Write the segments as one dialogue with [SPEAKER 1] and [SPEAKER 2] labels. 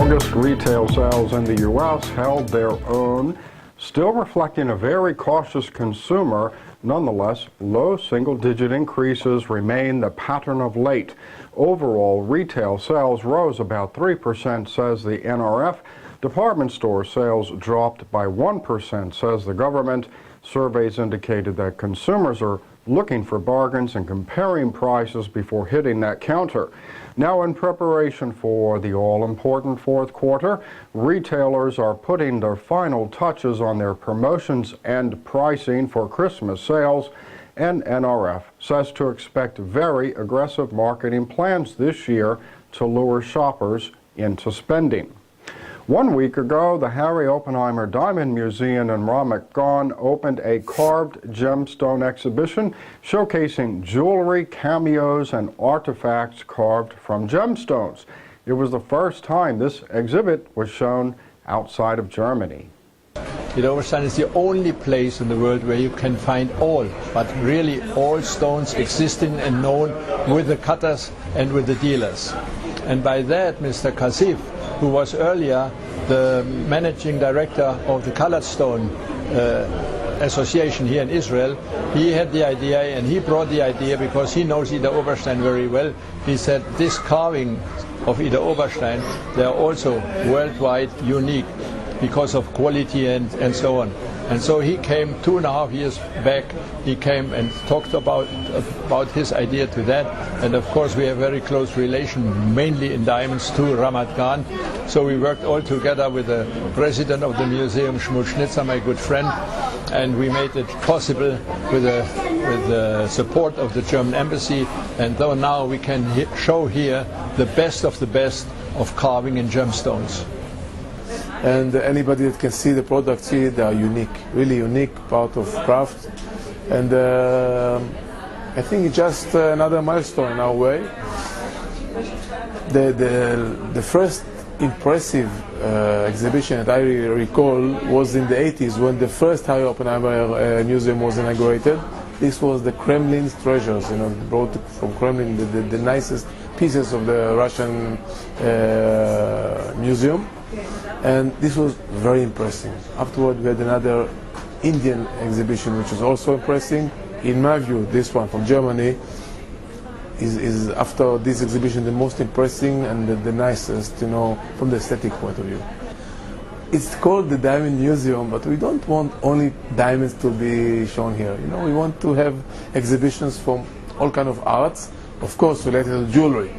[SPEAKER 1] August retail sales in the U.S. held their own, still reflecting a very cautious consumer. Nonetheless, low single-digit increases remain the pattern of late. Overall, retail sales rose about 3%, says the NRF. Department store sales dropped by 1%, says the government. Surveys indicated that consumers are looking for bargains and comparing prices before hitting that counter. Now, in preparation for the all-important fourth quarter, retailers are putting their final touches on their promotions and pricing for Christmas sales, and NRF says to expect very aggressive marketing plans this year to lure shoppers into spending. 1 week ago, the Harry Oppenheimer Diamond Museum in Ramat Gan opened a carved gemstone exhibition showcasing jewelry, cameos, and artifacts carved from gemstones. It was the first time this exhibit was shown outside of Germany.
[SPEAKER 2] Idar-Oberstein is the only place in the world where you can find all, but really all stones existing and known with the cutters and with the dealers. And by that, Mr. Kasif, who was earlier the managing director of the Colored Stone Association here in Israel, he had the idea, and he brought the idea because he knows Idar-Oberstein very well. He said this carving of Idar-Oberstein, they are also worldwide unique because of quality and so on. And so he came 2.5 years back, he came and talked about his idea to that. And of course we have very close relation, mainly in diamonds, to Ramat Gan. So we worked all together with the president of the museum, Shmuel Schnitzer, my good friend, and we made it possible with the support of the German embassy. And though now we can show here the best of carving in gemstones.
[SPEAKER 3] And anybody that can see the products here, they are unique, really unique part of craft. And I think it's just another milestone in our way. The first impressive exhibition that I recall was in the 80s when the first Harry Oppenheimer Museum was inaugurated. This was the Kremlin's treasures, brought from Kremlin, the nicest pieces of the Russian museum. And this was very impressive. Afterward, we had another Indian exhibition, which was also impressive. In my view, this one from Germany is after this exhibition, the most impressive and the nicest, from the aesthetic point of view. It's called the Diamond Museum, but we don't want only diamonds to be shown here. We want to have exhibitions from all kind of arts, of course related to jewelry.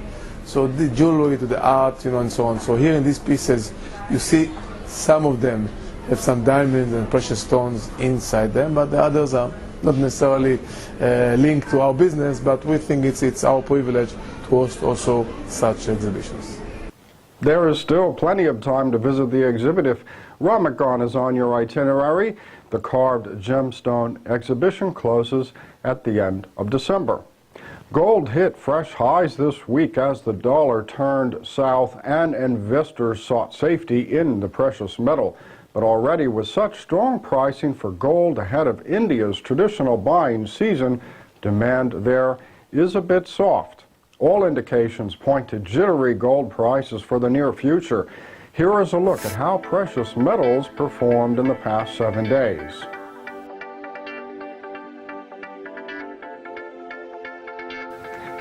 [SPEAKER 3] So the jewelry to the art, and so on. So here in these pieces, you see some of them have some diamonds and precious stones inside them, but the others are not necessarily linked to our business, but we think it's our privilege to host also such exhibitions.
[SPEAKER 1] There is still plenty of time to visit the exhibit if Ramat Gan is on your itinerary. The carved gemstone exhibition closes at the end of December. Gold hit fresh highs this week as the dollar turned south and investors sought safety in the precious metal. But already with such strong pricing for gold ahead of India's traditional buying season, demand there is a bit soft. All indications point to jittery gold prices for the near future. Here is a look at how precious metals performed in the past 7 days.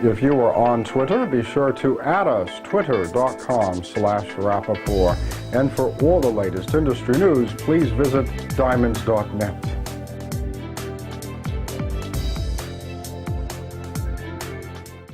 [SPEAKER 1] If you are on Twitter, be sure to add us, twitter.com/Rapaport. And for all the latest industry news, please visit diamonds.net.